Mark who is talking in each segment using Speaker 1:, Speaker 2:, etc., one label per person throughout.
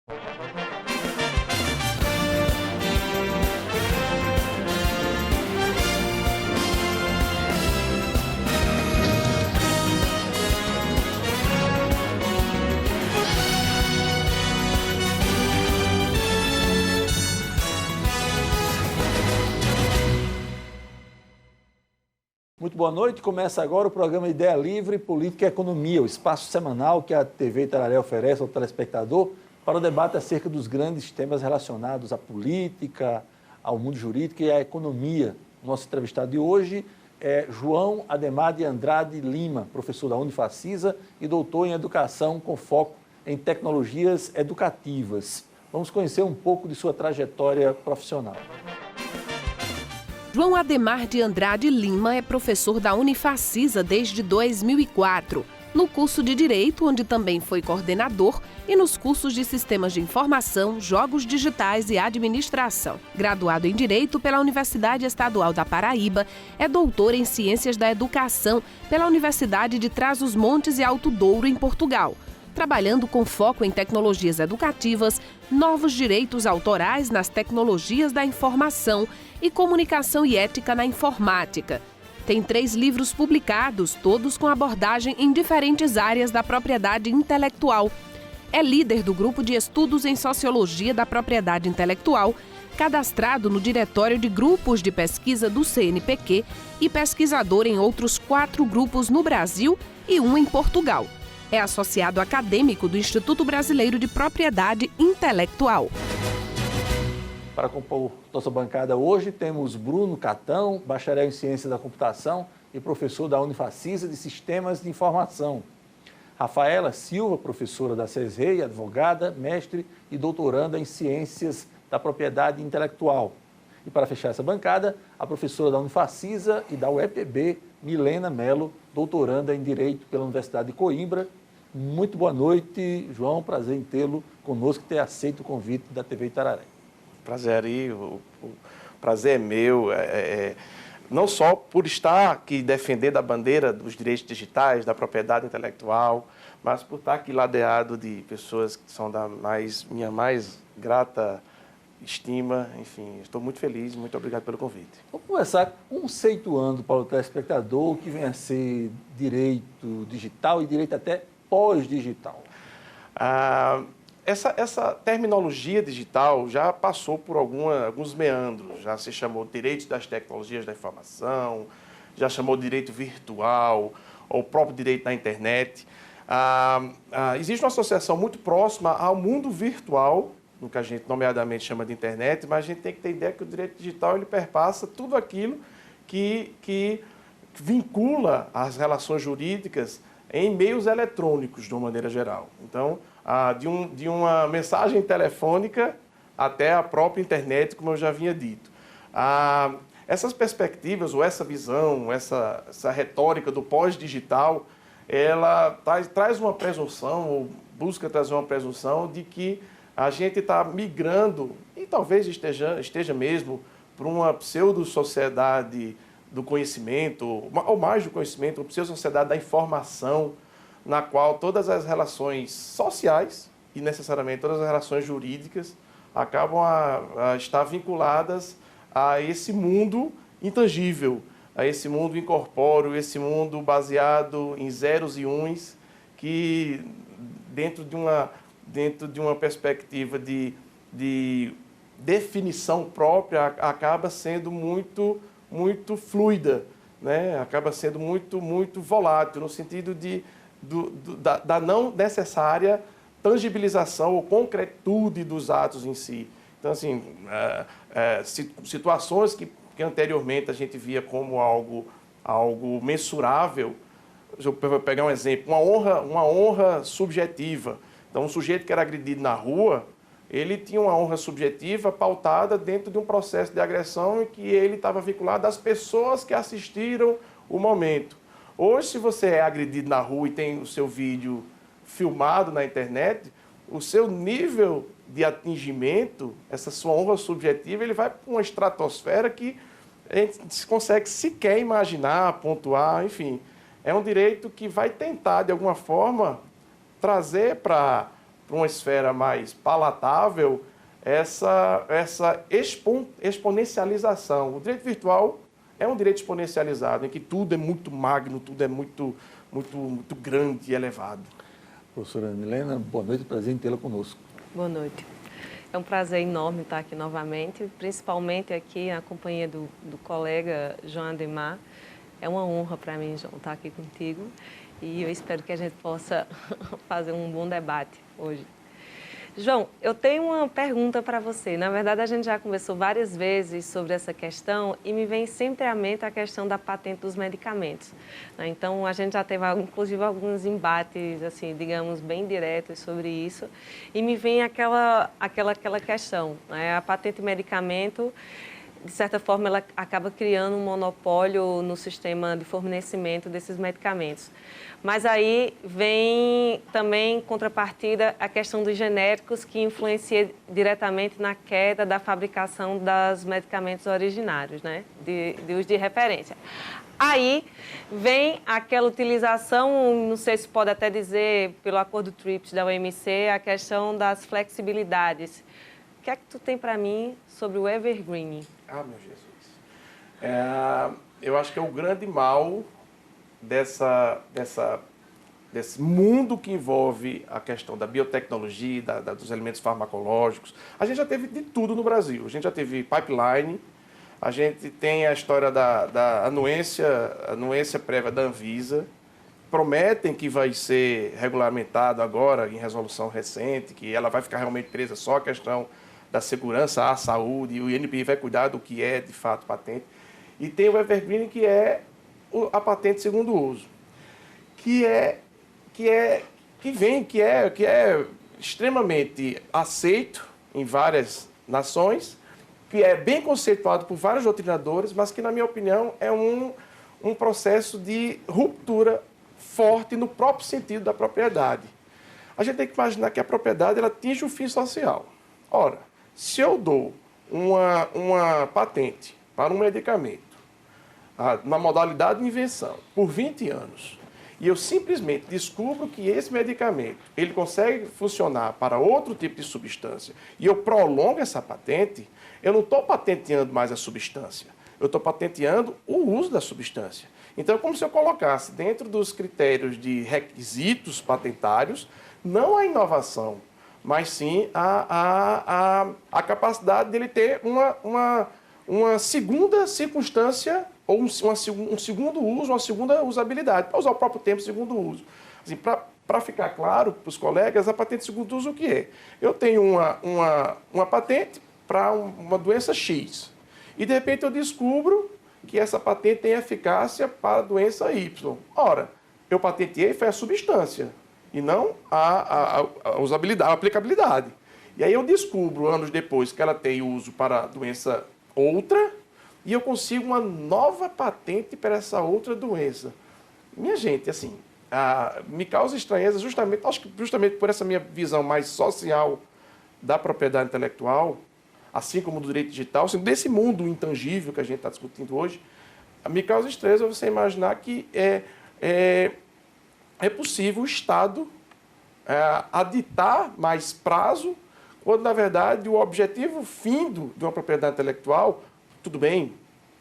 Speaker 1: Muito boa noite. Começa agora o programa Ideia Livre, Política e Economia, o espaço semanal que a TV Itararé oferece ao telespectador para o debate acerca dos grandes temas relacionados à política, ao mundo jurídico e à economia. Nosso entrevistado de hoje é João Ademar de Andrade Lima, professor da Unifacisa e doutor em Educação com foco em tecnologias educativas. Vamos conhecer um pouco de sua trajetória profissional.
Speaker 2: João Ademar de Andrade Lima é professor da Unifacisa desde 2004, no curso de Direito, onde também foi coordenador, e nos cursos de Sistemas de Informação, Jogos Digitais e Administração. Graduado em Direito pela Universidade Estadual da Paraíba, é doutor em Ciências da Educação pela Universidade de Trás-os-Montes e Alto Douro, em Portugal, trabalhando com foco em tecnologias educativas, novos direitos autorais nas tecnologias da informação e comunicação e ética na informática. Tem 3 livros publicados, todos com abordagem em diferentes áreas da propriedade intelectual. É líder do Grupo de Estudos em Sociologia da Propriedade Intelectual, cadastrado no Diretório de Grupos de Pesquisa do CNPq e pesquisador em outros 4 grupos no Brasil e 1 em Portugal. É associado acadêmico do Instituto Brasileiro de Propriedade Intelectual.
Speaker 1: Para compor nossa bancada hoje, temos Bruno Catão, bacharel em Ciência da Computação e professor da Unifacisa de Sistemas de Informação. Rafaela Silva, professora da CESREI, advogada, mestre e doutoranda em Ciências da Propriedade Intelectual. E para fechar essa bancada, a professora da Unifacisa e da UEPB, Milena Mello, doutoranda em Direito pela Universidade de Coimbra. Muito boa noite, João. Prazer em tê-lo conosco e ter aceito o convite da TV Itararé.
Speaker 3: Prazer aí, o prazer é meu, não só por estar aqui defendendo a bandeira dos direitos digitais, da propriedade intelectual, mas por estar aqui ladeado de pessoas que são da minha mais grata estima. Enfim, estou muito feliz e muito obrigado pelo convite.
Speaker 1: Vamos começar conceituando para o telespectador o que vem a ser direito digital e direito até pós-digital.
Speaker 3: Essa terminologia digital já passou por alguns meandros, já se chamou direito das tecnologias da informação, já chamou direito virtual, ou próprio direito da internet. Existe uma associação muito próxima ao mundo virtual, no que a gente nomeadamente chama de internet, mas a gente tem que ter ideia que o direito digital ele perpassa tudo aquilo que vincula as relações jurídicas em meios eletrônicos, de uma maneira geral. Então, de uma mensagem telefônica até a própria internet, como eu já havia dito. Essas perspectivas, ou essa visão, essa retórica do pós-digital, ela traz uma presunção, ou busca trazer uma presunção de que a gente está migrando, e talvez esteja mesmo, para uma pseudo-sociedade do conhecimento, ou mais do conhecimento, uma pseudo-sociedade da informação, na qual todas as relações sociais e necessariamente todas as relações jurídicas acabam a estar vinculadas a esse mundo intangível, a esse mundo incorpóreo, esse mundo baseado em zeros e uns, que dentro de uma perspectiva de definição própria acaba sendo muito fluida, né? Acaba sendo muito volátil, no sentido da não necessária tangibilização ou concretude dos atos em si. Então, assim, situações que anteriormente a gente via como algo mensurável. Eu vou pegar um exemplo, uma honra subjetiva. Então, um sujeito que era agredido na rua, ele tinha uma honra subjetiva pautada dentro de um processo de agressão em que ele estava vinculado às pessoas que assistiram o momento. Hoje, se você é agredido na rua e tem o seu vídeo filmado na internet, o seu nível de atingimento, essa sua honra subjetiva, ele vai para uma estratosfera que a gente consegue sequer imaginar, pontuar, enfim. É um direito que vai tentar, de alguma forma, trazer para para uma esfera mais palatável essa exponencialização. O direito virtual é um direito exponencializado, em que tudo é muito magno, tudo é muito grande e elevado.
Speaker 1: Professora Milena, boa noite, prazer em tê-la conosco.
Speaker 4: Boa noite. É um prazer enorme estar aqui novamente, principalmente aqui na companhia do colega João Ademar. É uma honra para mim, João, estar aqui contigo e eu espero que a gente possa fazer um bom debate hoje. João, eu tenho uma pergunta para você. Na verdade, a gente já conversou várias vezes sobre essa questão e me vem sempre à mente a questão da patente dos medicamentos. Então, a gente já teve, inclusive, alguns embates, assim, digamos, bem diretos sobre isso. E me vem aquela questão, né? A patente de medicamento, de certa forma, ela acaba criando um monopólio no sistema de fornecimento desses medicamentos. Mas aí vem também, em contrapartida, a questão dos genéricos, que influencia diretamente na queda da fabricação dos medicamentos originários, né? Os de referência. Aí vem aquela utilização, não sei se pode até dizer, pelo acordo TRIPS da OMC, a questão das flexibilidades. O que é que tu tem para mim sobre o evergreening?
Speaker 3: Ah, meu Jesus. Eu acho que é o grande mal desse mundo que envolve a questão da biotecnologia, dos elementos farmacológicos. A gente já teve de tudo no Brasil. A gente já teve pipeline, a gente tem a história da anuência prévia da Anvisa. Prometem que vai ser regulamentado agora, em resolução recente, que ela vai ficar realmente presa só à questão da segurança, à saúde, e o INPI vai cuidar do que é, de fato, patente. E tem o evergreening, que é a patente segundo uso, que é extremamente aceito em várias nações, que é bem conceituado por vários doutrinadores, mas que, na minha opinião, é um processo de ruptura forte no próprio sentido da propriedade. A gente tem que imaginar que a propriedade ela atinge o fim social. Ora, se eu dou uma patente para um medicamento, na modalidade de invenção, por 20 anos, e eu simplesmente descubro que esse medicamento ele consegue funcionar para outro tipo de substância, e eu prolongo essa patente, eu não estou patenteando mais a substância, eu estou patenteando o uso da substância. Então, é como se eu colocasse dentro dos critérios de requisitos patentários, não a inovação, mas sim a capacidade dele ter uma segunda circunstância ou um segundo uso, uma segunda usabilidade, para usar o próprio termo segundo uso. Assim, para ficar claro para os colegas, a patente de segundo uso o que é? Eu tenho uma patente para uma doença X e, de repente, eu descubro que essa patente tem eficácia para a doença Y. Ora, eu patenteei foi a substância e não a usabilidade, a aplicabilidade. E aí eu descubro, anos depois, que ela tem uso para a doença outra, e eu consigo uma nova patente para essa outra doença. Minha gente, assim, me causa estranheza justamente por essa minha visão mais social da propriedade intelectual, assim como do direito digital, assim, desse mundo intangível que a gente está discutindo hoje, me causa estranheza você imaginar que é possível o Estado aditar mais prazo, quando, na verdade, o objetivo fim de uma propriedade intelectual, tudo bem,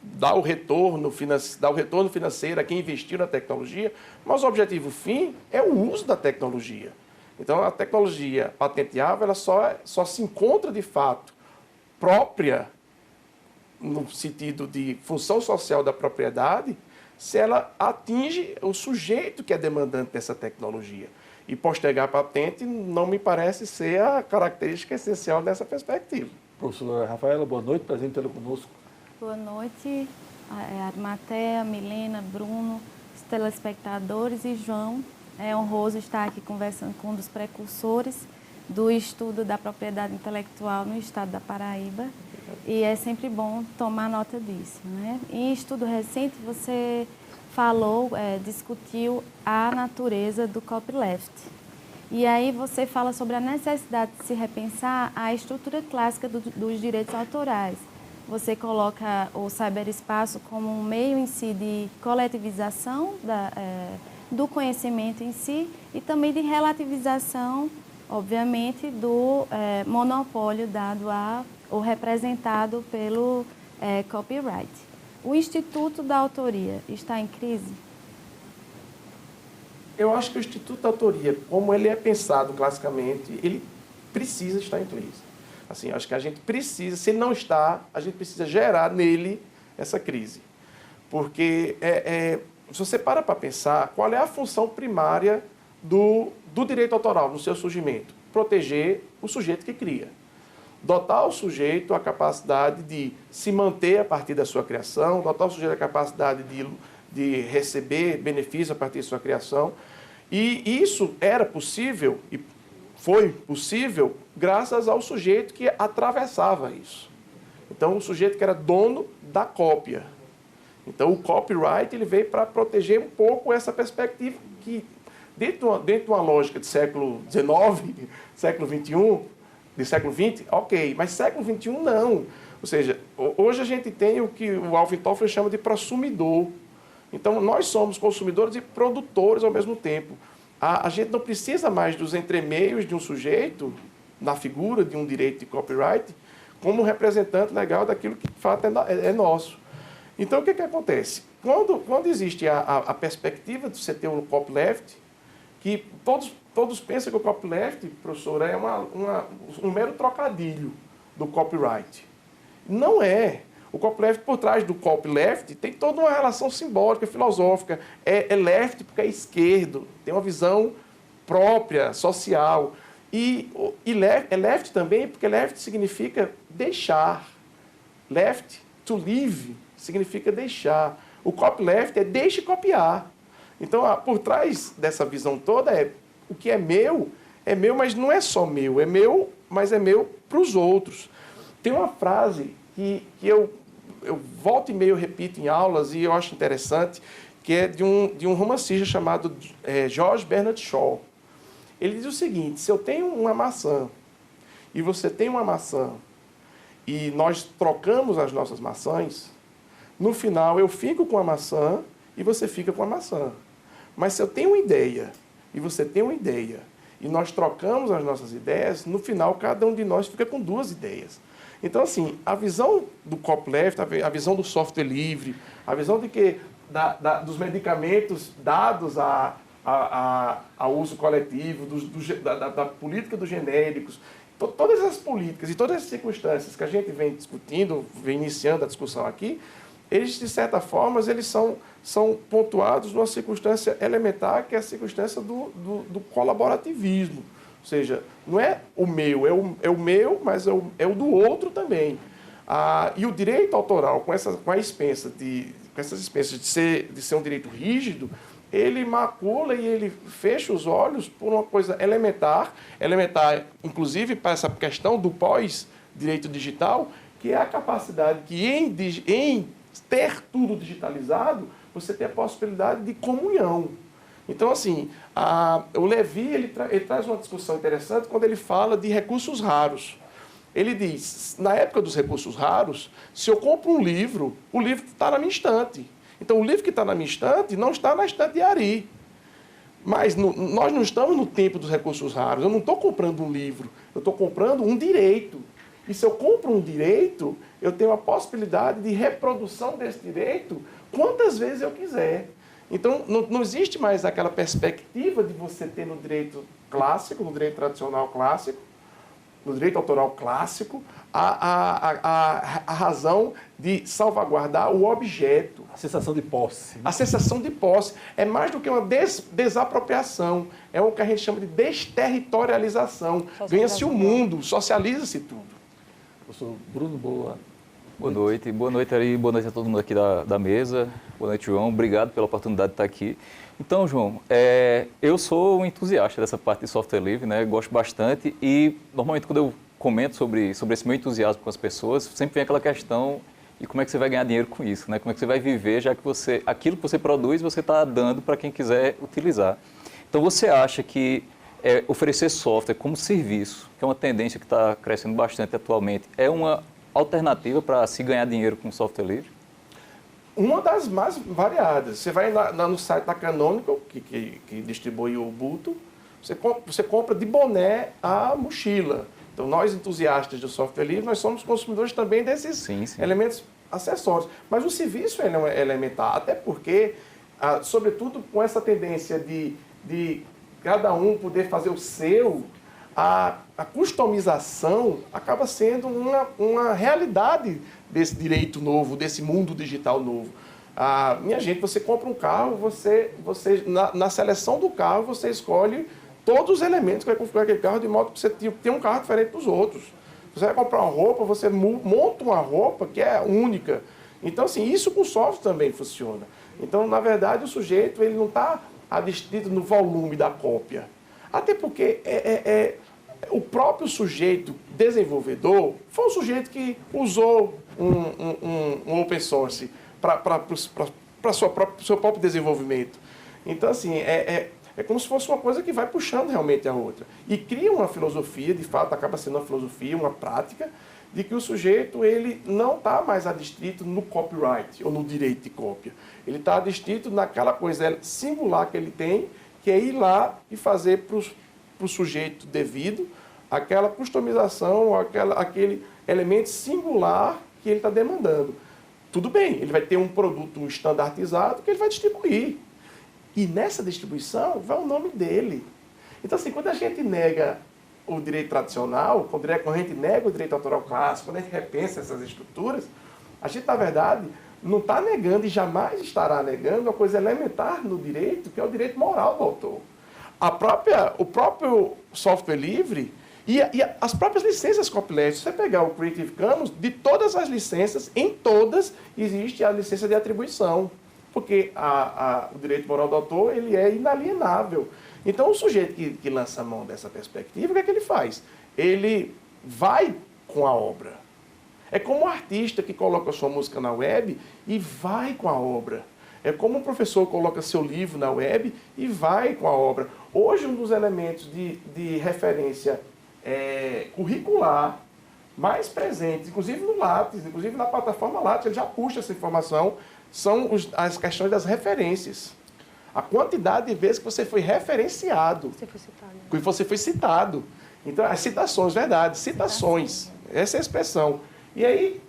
Speaker 3: dá o retorno financeiro a quem investiu na tecnologia, mas o objetivo fim é o uso da tecnologia. Então, a tecnologia patenteável ela só se encontra, de fato, própria, no sentido de função social da propriedade, se ela atinge o sujeito que é demandante dessa tecnologia. E postergar a patente não me parece ser a característica essencial dessa perspectiva.
Speaker 1: Professora Rafaela, boa noite, prazer em tê-la conosco.
Speaker 5: Boa noite, Arimatea, Milena, Bruno, os telespectadores e João. É honroso estar aqui conversando com um dos precursores do estudo da propriedade intelectual no estado da Paraíba. E é sempre bom tomar nota disso, né? Em estudo recente, você falou, discutiu a natureza do copyleft. E aí você fala sobre a necessidade de se repensar a estrutura clássica dos direitos autorais. Você coloca o cyberespaço como um meio em si de coletivização do conhecimento em si e também de relativização obviamente, do monopólio dado ou representado pelo copyright. O Instituto da Autoria está em crise?
Speaker 3: Eu acho que o Instituto da Autoria, como ele é pensado classicamente, ele precisa estar em crise. Assim, acho que a gente precisa, se ele não está, a gente precisa gerar nele essa crise. Porque se você para pensar, qual é a função primária do direito autoral no seu surgimento? Proteger o sujeito que cria. Dotar o sujeito a capacidade de se manter a partir da sua criação, dotar o sujeito a capacidade de receber benefícios a partir da sua criação. E isso era possível, e foi possível, graças ao sujeito que atravessava isso. Então, o sujeito que era dono da cópia. Então, o copyright ele veio para proteger um pouco essa perspectiva que, dentro de uma lógica de século XIX, século XXI, de século XX, ok, mas século XXI não. Ou seja, hoje a gente tem o que o Alvin Toffler chama de prosumidor. Então, nós somos consumidores e produtores ao mesmo tempo. A gente não precisa mais dos entremeios de um sujeito, na figura de um direito de copyright, como representante legal daquilo que, de fato, é nosso. Então, o que acontece? Quando existe a perspectiva de você ter um copyleft, que todos pensam que o copyleft, professor, é um mero trocadilho do copyright. Não é. O copyleft, por trás do copyleft, tem toda uma relação simbólica, filosófica. É left porque é esquerdo, tem uma visão própria, social. E left também porque left significa deixar. Left, to leave, significa deixar. O copyleft é deixe copiar. Então, por trás dessa visão toda, o que é meu, mas não é só meu. É meu, mas é meu para os outros. Tem uma frase que eu volta e meia eu repito em aulas e eu acho interessante, que é de um romancista chamado George Bernard Shaw. Ele diz o seguinte: se eu tenho uma maçã e você tem uma maçã e nós trocamos as nossas maçãs, no final eu fico com a maçã e você fica com a maçã. Mas se eu tenho uma ideia e você tem uma ideia e nós trocamos as nossas ideias, no final cada um de nós fica com duas ideias. Então, assim, a visão do copyleft, a visão do software livre, a visão de que dos medicamentos dados ao uso coletivo, da política dos genéricos, todas as políticas e todas as circunstâncias que a gente vem discutindo, vem iniciando a discussão aqui, eles, de certa forma, eles são pontuados numa circunstância elementar, que é a circunstância do colaborativismo. Ou seja, não é o meu, é o meu, mas é o do outro também. E o direito autoral, com essas expensas de ser um direito rígido, ele macula e ele fecha os olhos por uma coisa elementar, inclusive para essa questão do pós-direito digital, que é a capacidade que em ter tudo digitalizado, você tem a possibilidade de comunhão. Então, assim, o Levi ele traz uma discussão interessante quando ele fala de recursos raros. Ele diz, na época dos recursos raros, se eu compro um livro, o livro está na minha estante. Então, o livro que está na minha estante não está na estante de Ari. Mas nós não estamos no tempo dos recursos raros. Eu não estou comprando um livro, eu estou comprando um direito. E se eu compro um direito, eu tenho a possibilidade de reprodução desse direito quantas vezes eu quiser. Então, não existe mais aquela perspectiva de você ter no direito clássico, no direito tradicional clássico, no direito autoral clássico, a razão de salvaguardar o objeto.
Speaker 1: A sensação de posse.
Speaker 3: A sensação de posse. É mais do que uma desapropriação. É o que a gente chama de desterritorialização. Ganha-se o mundo, socializa-se tudo.
Speaker 1: Professor Bruno, boa
Speaker 6: noite. Boa noite, Ari. Boa noite a todo mundo aqui da mesa. Boa noite, João. Obrigado pela oportunidade de estar aqui. Então, João, eu sou um entusiasta dessa parte de software livre, né? Gosto bastante e, normalmente, quando eu comento sobre esse meu entusiasmo com as pessoas, sempre vem aquela questão de como é que você vai ganhar dinheiro com isso, né? Como é que você vai viver, já que aquilo que você produz, você está dando para quem quiser utilizar. Então, você acha que oferecer software como serviço, que é uma tendência que está crescendo bastante atualmente, é uma alternativa para se ganhar dinheiro com software livre?
Speaker 3: Uma das mais variadas. Você vai no site da Canonical, que distribui o Ubuntu, Você compra de boné a mochila. Então, nós entusiastas do software livre, nós somos consumidores também desses elementos acessórios. Mas o serviço ele é elementar, até porque, sobretudo com essa tendência de cada um poder fazer o seu, a customização acaba sendo uma realidade desse direito novo, desse mundo digital novo. Minha gente, você compra um carro, na seleção do carro, você escolhe todos os elementos que vai configurar aquele carro, de modo que você tem um carro diferente dos outros. Você vai comprar uma roupa, você monta uma roupa que é única. Então, assim, isso com software também funciona. Então, na verdade, o sujeito ele não está adstrito no volume da cópia. Até porque o próprio sujeito desenvolvedor foi um sujeito que usou um open source para o seu próprio desenvolvimento. Então, assim, é como se fosse uma coisa que vai puxando realmente a outra. E cria uma filosofia, de fato, acaba sendo uma filosofia, uma prática, de que o sujeito ele não está mais adstrito no copyright ou no direito de cópia. Ele está adstrito naquela coisa singular que ele tem, que é ir lá e fazer para o sujeito devido aquela customização, aquele elemento singular que ele está demandando. Tudo bem, ele vai ter um produto estandartizado que ele vai distribuir. E nessa distribuição vai o nome dele. Então, assim, quando a gente nega o direito tradicional, quando a gente nega o direito autoral clássico, quando a gente repensa essas estruturas, a gente, na verdade, não está negando e jamais estará negando uma coisa elementar no direito, que é o direito moral do autor. O próprio software livre e as próprias licenças copyleft. Se você pegar o Creative Commons, de todas as licenças, em todas, existe a licença de atribuição. Porque o direito moral do autor ele é inalienável. Então, o sujeito que lança a mão dessa perspectiva, o que é que ele faz? Ele vai com a obra. É como um artista que coloca sua música na web e vai com a obra. É como um professor coloca seu livro na web e vai com a obra. Hoje, um dos elementos de referência curricular mais presentes, inclusive no Lattes, inclusive na plataforma Lattes, ele já puxa essa informação, são as questões das referências. A quantidade de vezes que você foi referenciado. Que você foi citado. Então, as citações, verdade, citações. Essa é a expressão. E aí,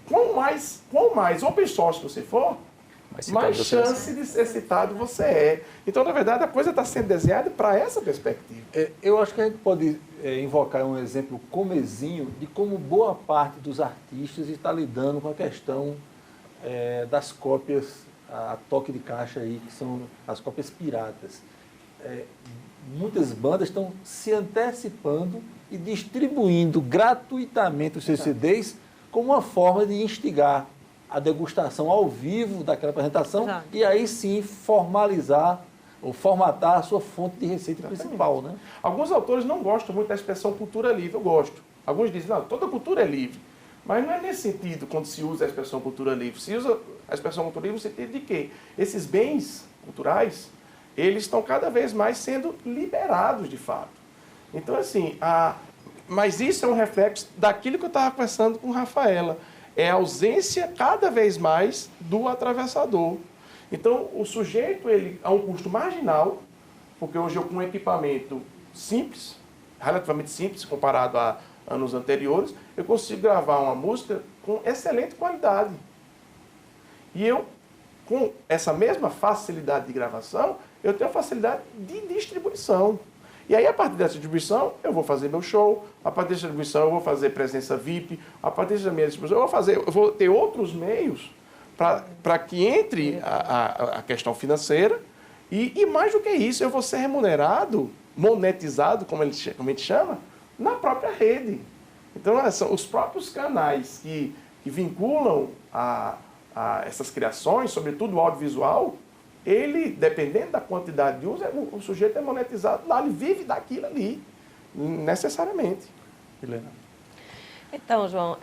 Speaker 3: quanto mais open source você for, mais chance de ser citado você é. Então, na verdade, a coisa está sendo desenhada para essa perspectiva.
Speaker 1: Eu acho que a gente pode invocar um exemplo comezinho de como boa parte dos artistas está lidando com a questão das cópias a toque de caixa aí, que são as cópias piratas. Muitas bandas estão se antecipando e distribuindo gratuitamente os seus CDs como uma forma de instigar a degustação ao vivo daquela apresentação. Exato. E aí sim formalizar ou formatar a sua fonte de receita principal. Né?
Speaker 3: Alguns autores não gostam muito da expressão cultura livre, eu gosto. Alguns dizem, não, toda cultura é livre. Mas não é nesse sentido quando se usa a expressão cultura livre. Se usa a expressão cultura livre no sentido de que esses bens culturais, eles estão cada vez mais sendo liberados de fato. Então, assim, mas isso é um reflexo daquilo que eu estava conversando com Rafaela. É a ausência cada vez mais do atravessador. Então, o sujeito, ele a um custo marginal, porque hoje eu com um equipamento simples, relativamente simples, comparado a anos anteriores, eu consigo gravar uma música com excelente qualidade. E eu, com essa mesma facilidade de gravação, eu tenho a facilidade de distribuição. E aí, a partir dessa distribuição, eu vou fazer meu show, a partir dessa distribuição eu vou fazer presença VIP, a partir dessa minha distribuição eu vou ter outros meios para que entre a questão financeira e mais do que isso, eu vou ser remunerado, monetizado, como a gente chama, na própria rede. Então, são os próprios canais que vinculam a essas criações, sobretudo o audiovisual, ele, dependendo da quantidade de uso, o sujeito é monetizado lá, ele vive daquilo ali, necessariamente.
Speaker 1: Helena.
Speaker 4: Então, João,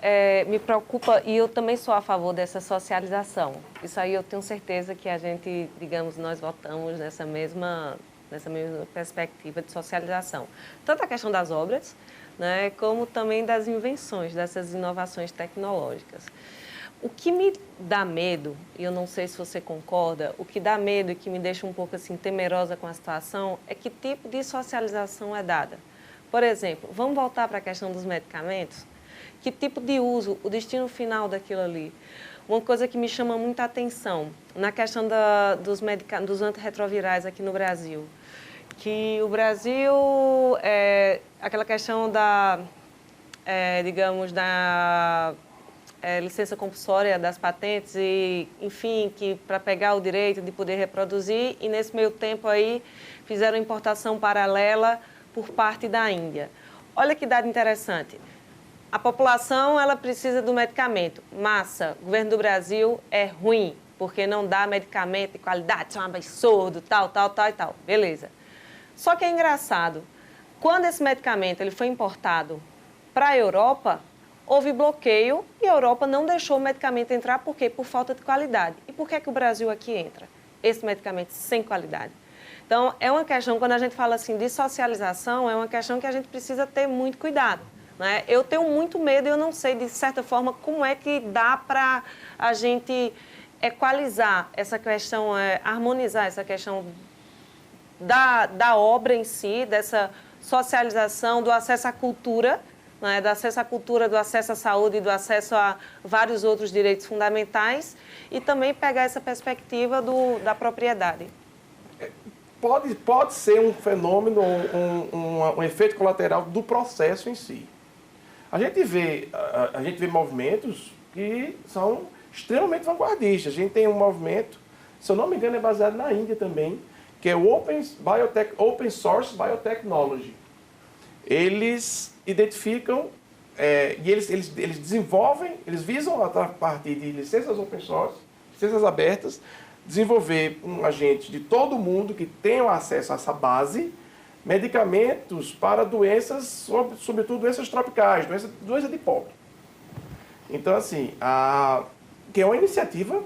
Speaker 4: me preocupa, e eu também sou a favor dessa socialização. Isso aí eu tenho certeza que a gente, digamos, nós votamos nessa mesma perspectiva de socialização. Tanto a questão das obras, né, como também das invenções, dessas inovações tecnológicas. O que me dá medo, e eu não sei se você concorda, o que dá medo e que me deixa um pouco assim temerosa com a situação é que tipo de socialização é dada. Por exemplo, vamos voltar para a questão dos medicamentos? Que tipo de uso, o destino final daquilo ali? Uma coisa que me chama muita atenção na questão dos antirretrovirais aqui no Brasil, que o Brasil, aquela questão da, digamos, da licença compulsória das patentes e, enfim, que para pegar o direito de poder reproduzir e nesse meio tempo aí fizeram importação paralela por parte da Índia. Olha que dado interessante. A população, ela precisa do medicamento. Massa, o governo do Brasil é ruim, porque não dá medicamento de qualidade, isso é um absurdo, tal. Beleza. Só que é engraçado, quando esse medicamento ele foi importado para a Europa, houve bloqueio e a Europa não deixou o medicamento entrar, por quê? Por falta de qualidade. E por que que o Brasil aqui entra? Esse medicamento sem qualidade. Então, é uma questão, quando a gente fala assim de socialização, é uma questão que a gente precisa ter muito cuidado. Né? Eu tenho muito medo e eu não sei, de certa forma, como é que dá para a gente equalizar essa questão, harmonizar essa questão da obra em si, dessa socialização, do acesso à cultura, né? Do acesso à cultura, do acesso à saúde e do acesso a vários outros direitos fundamentais e também pegar essa perspectiva da propriedade.
Speaker 3: Pode ser um fenômeno, um efeito colateral do processo em si. A gente vê movimentos que são extremamente vanguardistas. A gente tem um movimento, se eu não me engano, é baseado na Índia também, que é o Open Source Biotechnology. Eles identificam e eles desenvolvem, eles visam, a partir de licenças open source, licenças abertas, desenvolver um agente de todo mundo que tenha acesso a essa base, medicamentos para doenças, sobretudo doenças tropicais, doença de pobre. Então, assim, que é uma iniciativa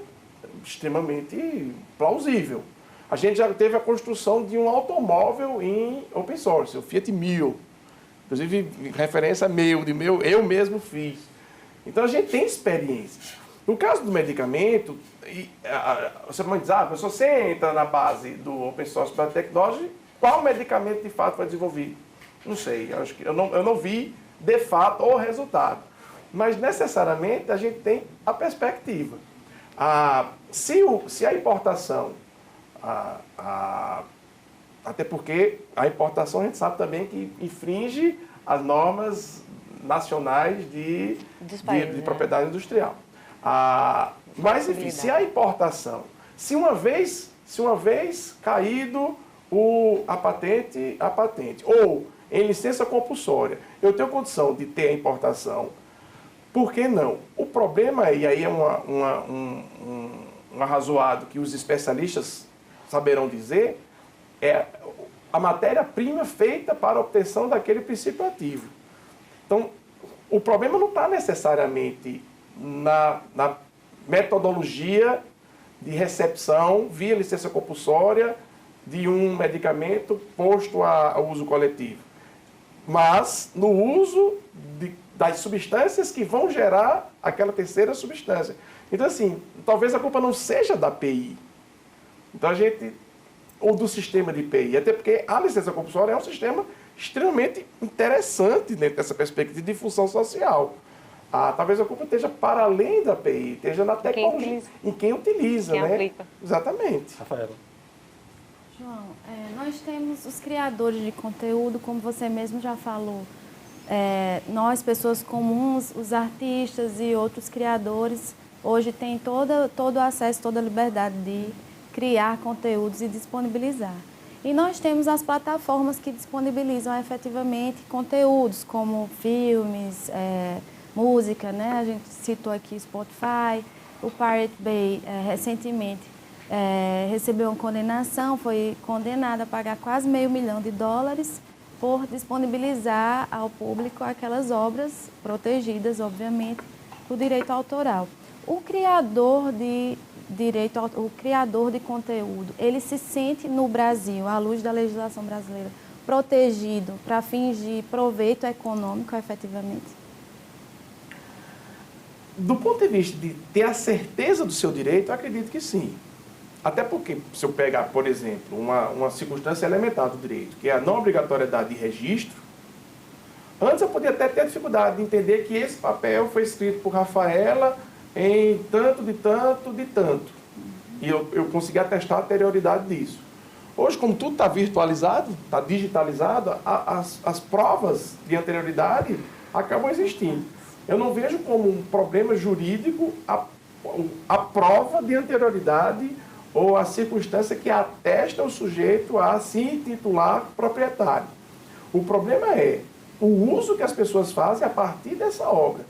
Speaker 3: extremamente plausível. A gente já teve a construção de um automóvel em open source, o Fiat Mio. Inclusive, referência eu mesmo fiz. Então, a gente tem experiência. No caso do medicamento, você pode dizer, se você entra na base do Open Source Biotechnology, qual medicamento de fato foi desenvolvido? Não sei, eu não vi de fato o resultado. Mas necessariamente a gente tem a perspectiva. Se a importação, até porque a importação a gente sabe também que infringe as normas nacionais de propriedade industrial. Mas, enfim, se a importação, se uma vez caído a patente, ou em licença compulsória, eu tenho condição de ter a importação, por que não? O problema, e aí é um arrazoado que os especialistas saberão dizer, é a matéria-prima feita para a obtenção daquele princípio ativo. Então, o problema não está necessariamente na metodologia de recepção via licença compulsória de um medicamento posto ao uso coletivo, mas no uso das substâncias que vão gerar aquela terceira substância. Então, assim, talvez a culpa não seja da API, ou do sistema de IPI, até porque a licença compulsória é um sistema extremamente interessante dentro dessa perspectiva de função social. Talvez a culpa esteja para além da API, esteja na tecnologia, em quem utiliza,
Speaker 4: quem
Speaker 3: né?
Speaker 4: aplica.
Speaker 3: Exatamente.
Speaker 1: Rafaela.
Speaker 5: João, nós temos os criadores de conteúdo, como você mesmo já falou. Nós, pessoas comuns, os artistas e outros criadores, hoje têm todo o acesso, toda a liberdade de criar conteúdos e disponibilizar. E nós temos as plataformas que disponibilizam efetivamente conteúdos, como filmes, música, né? A gente citou aqui Spotify, o Pirate Bay recentemente recebeu uma condenação, foi condenado a pagar quase $500 milhão por disponibilizar ao público aquelas obras protegidas, obviamente, do direito autoral. O criador de conteúdo, ele se sente no Brasil, à luz da legislação brasileira, protegido para fins de proveito econômico, efetivamente?
Speaker 3: do ponto de vista de ter a certeza do seu direito, eu acredito que sim. Até porque, se eu pegar, por exemplo, uma circunstância elementar do direito, que é a não obrigatoriedade de registro, antes eu podia até ter dificuldade de entender que esse papel foi escrito por Rafaela em tanto, de tanto, de tanto. E eu consegui atestar a anterioridade disso. Hoje, como tudo está virtualizado, está digitalizado, as provas de anterioridade acabam existindo. Eu não vejo como um problema jurídico a prova de anterioridade ou a circunstância que atesta o sujeito a se intitular proprietário. O problema é o uso que as pessoas fazem a partir dessa obra.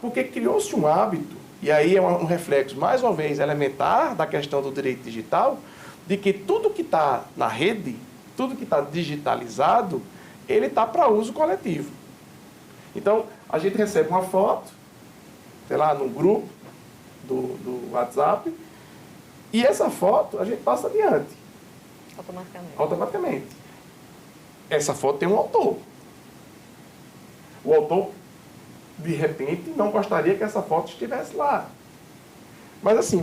Speaker 3: Porque criou-se um hábito, e aí é um reflexo, mais uma vez, elementar da questão do direito digital, de que tudo que está na rede, tudo que está digitalizado, ele está para uso coletivo. Então, a gente recebe uma foto, sei lá, num grupo do WhatsApp, e essa foto a gente passa adiante. Automaticamente. Essa foto tem um autor. O autor, de repente, não gostaria que essa foto estivesse lá. Mas assim,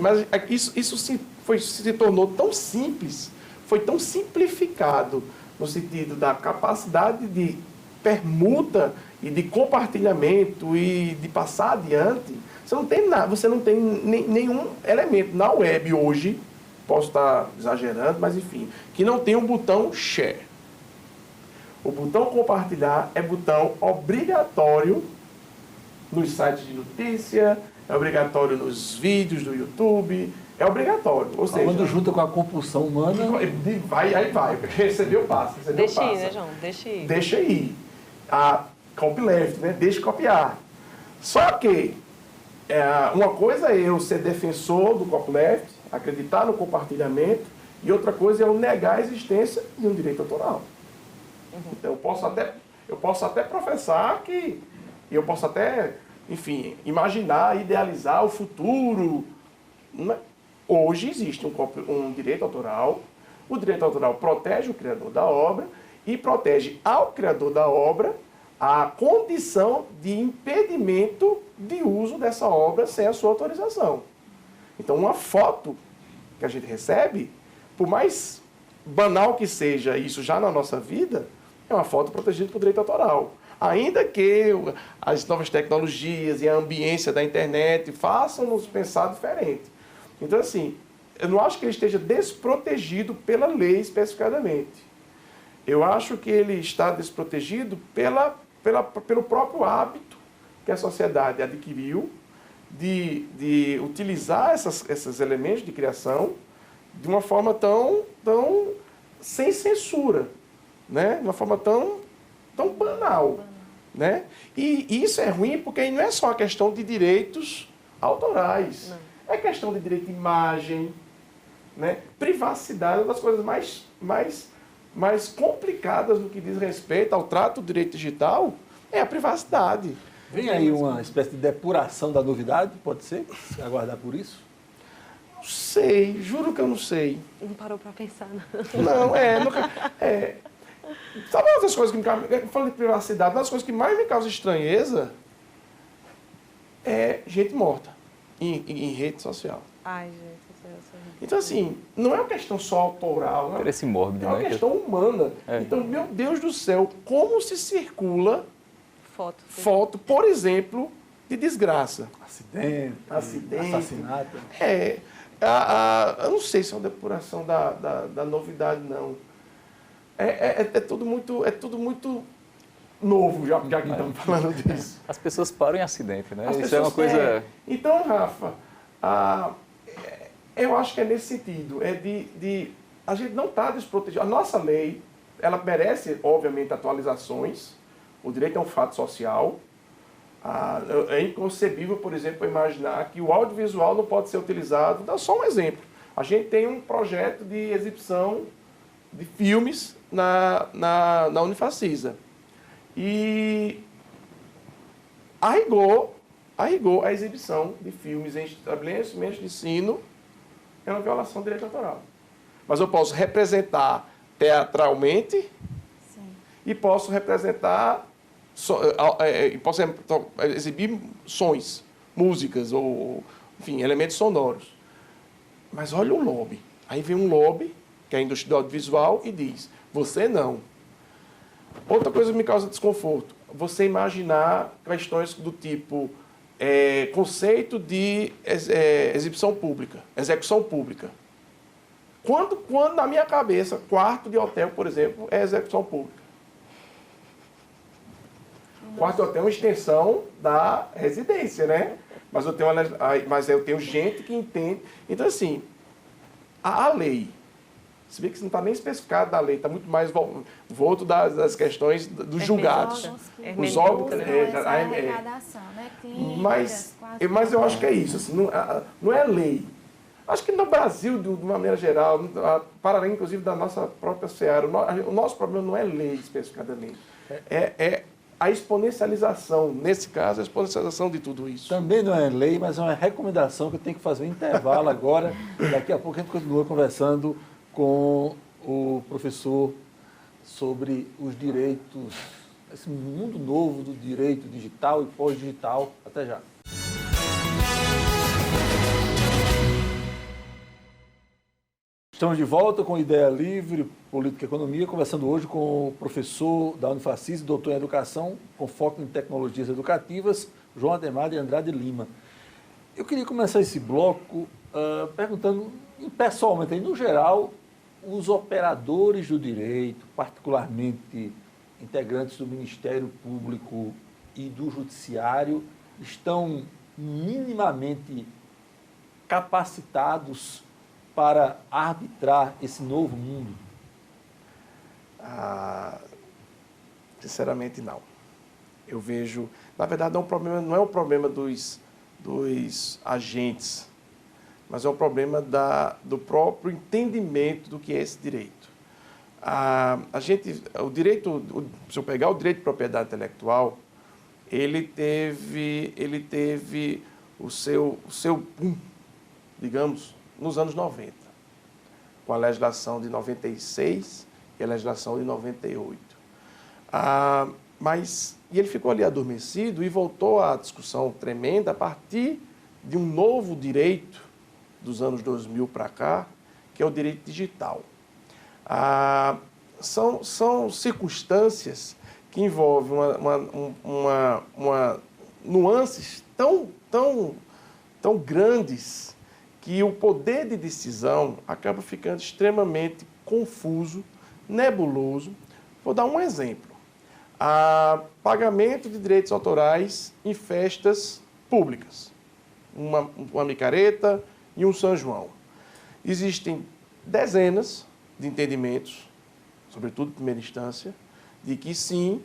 Speaker 3: isso se tornou tão simples, foi tão simplificado, no sentido da capacidade de permuta e de compartilhamento e de passar adiante. Você não tem nada, você não tem nenhum elemento na web hoje, posso estar exagerando, mas enfim, que não tem um botão share. O botão compartilhar é botão obrigatório nos sites de notícia, é obrigatório nos vídeos do YouTube, é obrigatório. Ou seja,
Speaker 1: quando junta com a compulsão humana...
Speaker 3: Vai, recebeu, passa.
Speaker 4: Deixa ir, né, João?
Speaker 3: Deixa ir. A copyleft, né? Deixa copiar. Só que uma coisa é eu ser defensor do copyleft, acreditar no compartilhamento, e outra coisa é eu negar a existência de um direito autoral. Então, eu posso até professar que... Eu posso até, enfim, imaginar, idealizar o futuro. Hoje existe um direito autoral. O direito autoral protege o criador da obra e protege ao criador da obra a condição de impedimento de uso dessa obra sem a sua autorização. Então, uma foto que a gente recebe, por mais banal que seja isso já na nossa vida, é uma foto protegida por direito autoral. Ainda que as novas tecnologias e a ambiência da internet façam-nos pensar diferente. Então, assim, eu não acho que ele esteja desprotegido pela lei especificadamente. Eu acho que ele está desprotegido pelo próprio hábito que a sociedade adquiriu de utilizar esses elementos de criação de uma forma tão sem censura, né? De uma forma tão banal, né? E isso é ruim porque aí não é só a questão de direitos autorais. Não. É questão de direito de imagem, né? Privacidade, uma das coisas mais complicadas no que diz respeito ao trato do direito digital é a privacidade.
Speaker 1: Vem aí uma espécie de depuração da novidade, pode ser? Aguardar por isso?
Speaker 3: Não sei, juro que eu não sei.
Speaker 4: Não parou para pensar, não.
Speaker 3: Não, sabe uma das coisas que me causa... Falando de privacidade, uma das coisas que mais me causa estranheza é gente morta em rede social.
Speaker 4: Ai, gente, isso é horrível.
Speaker 3: Então, assim, não é uma questão só autoral, não.
Speaker 6: Parece mórbido,
Speaker 3: é uma questão humana.
Speaker 6: É.
Speaker 3: Então, meu Deus do céu, como se circula
Speaker 4: foto,
Speaker 3: por exemplo, de desgraça?
Speaker 1: Acidente, assassinato.
Speaker 3: Eu não sei se é uma depuração da novidade, não. É tudo muito novo, já que estamos falando disso.
Speaker 6: As pessoas param em acidente, né?
Speaker 3: Isso
Speaker 6: é uma coisa...
Speaker 3: Então, Rafa, eu acho que é nesse sentido, a gente não está desprotegido. A nossa lei, ela merece, obviamente, atualizações. O direito é um fato social. É inconcebível, por exemplo, imaginar que o audiovisual não pode ser utilizado. Dá só um exemplo. A gente tem um projeto de exibição de filmes na Unifacisa. E a rigor, a exibição de filmes em estabelecimentos de ensino é uma violação do direito autoral. Mas eu posso representar teatralmente. Sim. E posso representar, posso exibir sons. músicas ou, enfim, elementos sonoros. Mas olha o lobby. Aí vem um lobby, que é a indústria do audiovisual, e diz, você não. Outra coisa que me causa desconforto, você imaginar questões do tipo conceito de exibição pública, execução pública. Quando na minha cabeça, quarto de hotel, por exemplo, é execução pública. Quarto de hotel é uma extensão da residência, né? Mas eu tenho gente que entende. Então, assim, a lei, se bem que isso não está nem especificado da lei, está muito mais volto das questões dos julgados. Os órgãos,
Speaker 5: arrecadação, né? Clínicas,
Speaker 3: mas eu acho que é isso, assim, não é lei. Acho que no Brasil, de uma maneira geral, para além, inclusive, da nossa própria seara, o nosso problema não é lei especificadamente. É a exponencialização, nesse caso, a exponencialização de tudo isso.
Speaker 1: Também não é lei, mas é uma recomendação que eu tenho que fazer um intervalo agora. Daqui a pouco a gente continua conversando com o professor sobre os direitos, esse mundo novo do direito digital e pós-digital. Até já. Estamos de volta com Ideia Livre, Política e Economia, conversando hoje com o professor da Unifacisa, doutor em Educação, com foco em tecnologias educativas, João Ademar de Andrade Lima. Eu queria começar esse bloco perguntando, pessoalmente, no geral, os operadores do direito, particularmente integrantes do Ministério Público e do Judiciário, estão minimamente capacitados para arbitrar esse novo mundo?
Speaker 3: Sinceramente, não. Eu vejo... Na verdade, não é um problema dos agentes, mas é um problema do próprio entendimento do que é esse direito. Se eu pegar o direito de propriedade intelectual, ele teve o seu boom, digamos, nos anos 90, com a legislação de 96 e a legislação de 98. E ele ficou ali adormecido e voltou à discussão tremenda a partir de um novo direito dos anos 2000 para cá, que é o direito digital. São circunstâncias que envolvem nuances tão grandes que o poder de decisão acaba ficando extremamente confuso, nebuloso. Vou dar um exemplo. Pagamento de direitos autorais em festas públicas. Uma micareta e um São João. Existem dezenas de entendimentos, sobretudo em primeira instância, de que sim,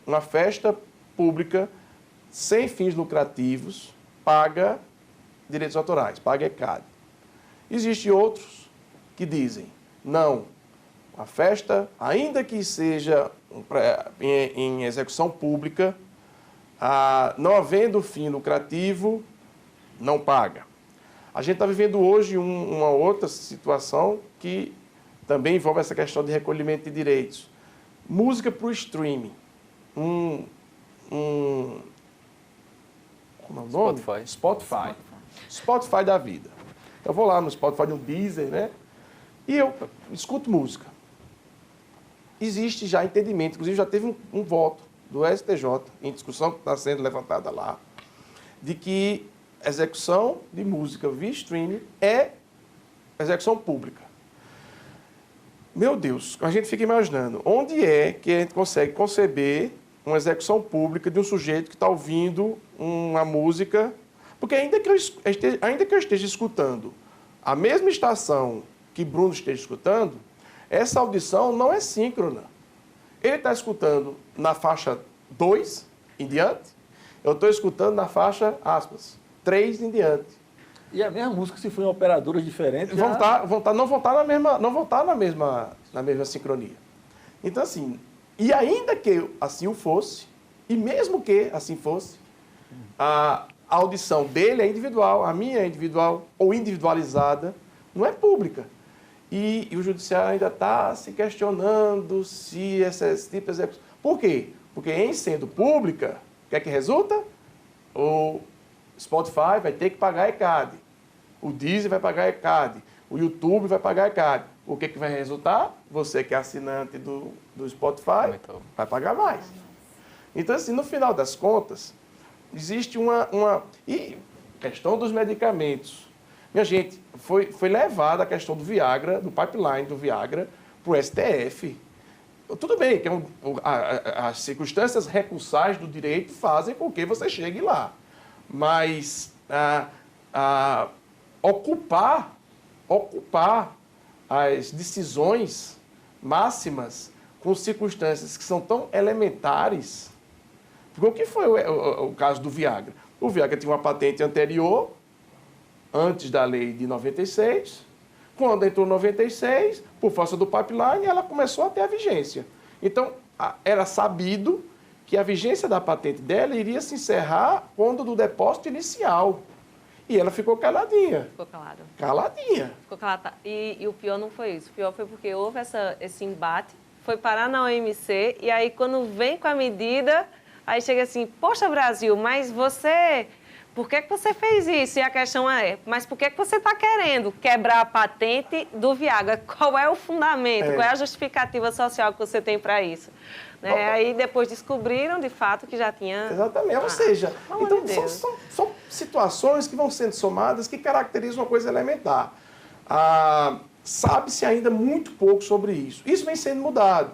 Speaker 3: uma festa pública sem fins lucrativos paga direitos autorais, paga ECAD. Existem outros que dizem, não, a festa, ainda que seja em execução pública, não havendo fim lucrativo, não paga. A gente está vivendo hoje uma outra situação que também envolve essa questão de recolhimento de direitos. Música para o streaming. Como é o nome? Spotify da vida. Eu vou lá no Spotify, no Deezer, né? E eu escuto música. Existe já entendimento, inclusive já teve um voto do STJ, em discussão que está sendo levantada lá, de que execução de música via streaming é execução pública. Meu Deus, a gente fica imaginando, onde é que a gente consegue conceber uma execução pública de um sujeito que está ouvindo uma música. Porque ainda que eu esteja escutando a mesma estação que Bruno esteja escutando, essa audição não é síncrona. Ele está escutando na faixa 2 em diante, eu estou escutando na faixa, aspas, 3 em diante.
Speaker 1: E a mesma música, se for em operadoras diferentes...
Speaker 3: Não vão estar na mesma sincronia. Então, assim, e ainda que assim o fosse, e mesmo que assim fosse, a audição dele é individual, a minha é individual ou individualizada, não é pública. E o judiciário ainda está se questionando se esse tipo de execução... Por quê? Porque em sendo pública, o que é que resulta? O Spotify vai ter que pagar ECAD, o Deezer vai pagar ECAD, o YouTube vai pagar ECAD. O que vai resultar? Você que é assinante do Spotify vai pagar mais. Então, assim, no final das contas, existe E questão dos medicamentos. Minha gente, foi levada a questão do Viagra, do pipeline do Viagra, para o STF. Tudo bem, que as circunstâncias recursais do direito fazem com que você chegue lá. Mas ocupar as decisões máximas com circunstâncias que são tão elementares. Porque o que foi o caso do Viagra? O Viagra tinha uma patente anterior, antes da lei de 96. Quando entrou em 96, por força do pipeline, ela começou a ter a vigência. Então, era sabido que a vigência da patente dela iria se encerrar quando do depósito inicial. E ela ficou caladinha.
Speaker 4: Ficou calada.
Speaker 3: Caladinha.
Speaker 4: Ficou calada. E o pior não foi isso. O pior foi porque houve esse embate, foi parar na OMC, e aí quando vem com a medida, aí chega assim, poxa, Brasil, mas você... Por que você fez isso? E a questão é, mas por que você está querendo quebrar a patente do Viagra? Qual é o fundamento? Qual é a justificativa social que você tem para isso? Né? Aí depois descobriram, de fato, que já tinha...
Speaker 3: Exatamente. Ou seja, então são situações que vão sendo somadas que caracterizam uma coisa elementar. Sabe-se ainda muito pouco sobre isso. Isso vem sendo mudado.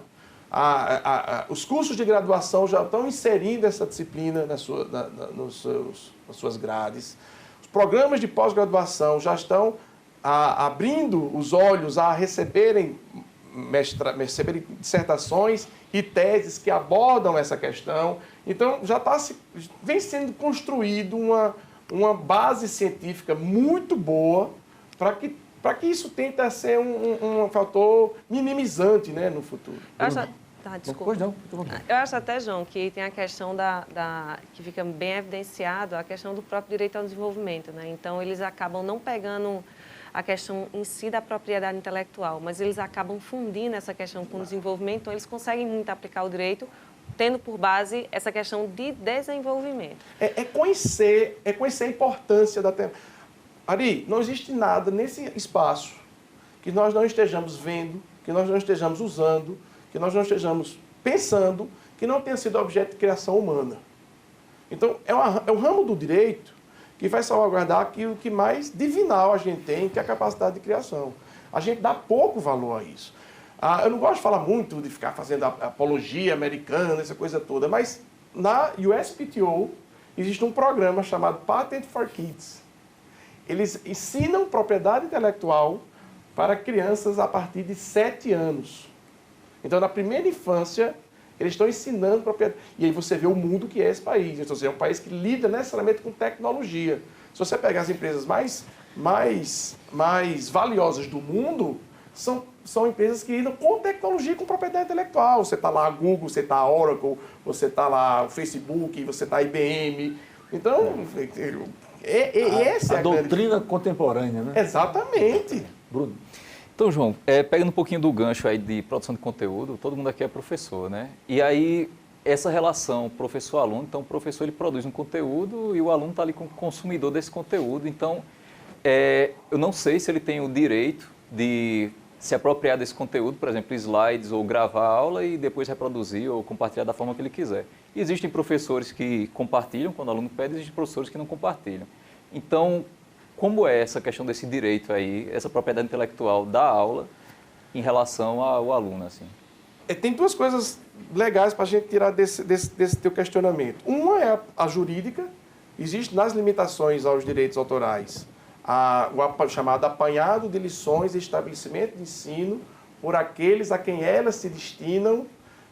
Speaker 3: Os cursos de graduação já estão inserindo essa disciplina nas suas grades. Os programas de pós-graduação já estão abrindo os olhos a receberem dissertações e teses que abordam essa questão. Então, vem sendo construído uma base científica muito boa para que isso tente ser um fator minimizante, né, no futuro.
Speaker 4: Desculpa.
Speaker 1: Não.
Speaker 4: Eu acho até, João, que tem a questão que fica bem evidenciado, a questão do próprio direito ao desenvolvimento, né? Então, eles acabam não pegando a questão em si da propriedade intelectual, mas eles acabam fundindo essa questão com o desenvolvimento, então eles conseguem muito aplicar o direito, tendo por base essa questão de desenvolvimento.
Speaker 3: É conhecer a importância da temática. Ari, não existe nada nesse espaço que nós não estejamos vendo, que nós não estejamos usando, que nós não estejamos pensando, que não tenha sido objeto de criação humana. Então, é o ramo do direito que vai salvaguardar aquilo que mais divinal a gente tem, que é a capacidade de criação. A gente dá pouco valor a isso. Eu não gosto de falar muito, de ficar fazendo apologia americana, essa coisa toda, mas na USPTO existe um programa chamado Patent for Kids. Eles ensinam propriedade intelectual para crianças a partir de 7 anos. Então, na primeira infância, eles estão ensinando propriedade. E aí você vê o mundo que é esse país. Então, é um país que lida necessariamente com tecnologia. Se você pegar as empresas mais valiosas do mundo, são empresas que lidam com tecnologia e com propriedade intelectual. Você está lá a Google, você está a Oracle, você está lá o Facebook, você está a IBM. Então, essa é a
Speaker 1: doutrina contemporânea, né?
Speaker 3: Exatamente.
Speaker 1: Bruno.
Speaker 6: Então, João, pegando um pouquinho do gancho aí de produção de conteúdo, todo mundo aqui é professor, né? E aí, essa relação professor-aluno, então o professor ele produz um conteúdo e o aluno está ali como consumidor desse conteúdo. Então, eu não sei se ele tem o direito de se apropriar desse conteúdo, por exemplo, slides ou gravar a aula e depois reproduzir ou compartilhar da forma que ele quiser. E existem professores que compartilham quando o aluno pede, existem professores que não compartilham. Então, como é essa questão desse direito aí, essa propriedade intelectual da aula em relação ao aluno, assim?
Speaker 3: Tem duas coisas legais para a gente tirar desse teu questionamento. Uma é a jurídica. Existe nas limitações aos direitos autorais o chamado apanhado de lições e estabelecimento de ensino por aqueles a quem elas se destinam,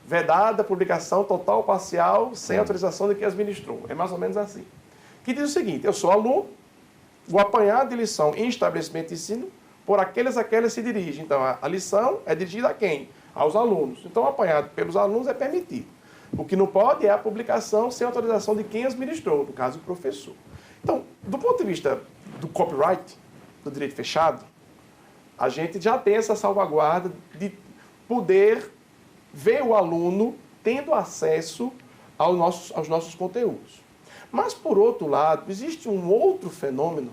Speaker 3: vedada a publicação total ou parcial, sem autorização de quem as ministrou. É mais ou menos assim. Que diz o seguinte: eu sou aluno, o apanhado de lição em estabelecimento de ensino por aqueles a quem ela se dirige. Então, a lição é dirigida a quem? Aos alunos. Então, o apanhado pelos alunos é permitido. O que não pode é a publicação sem autorização de quem as ministrou, no caso, o professor. Então, do ponto de vista do copyright, do direito fechado, a gente já tem essa salvaguarda de poder ver o aluno tendo acesso aos nossos conteúdos. Mas, por outro lado, existe um outro fenômeno,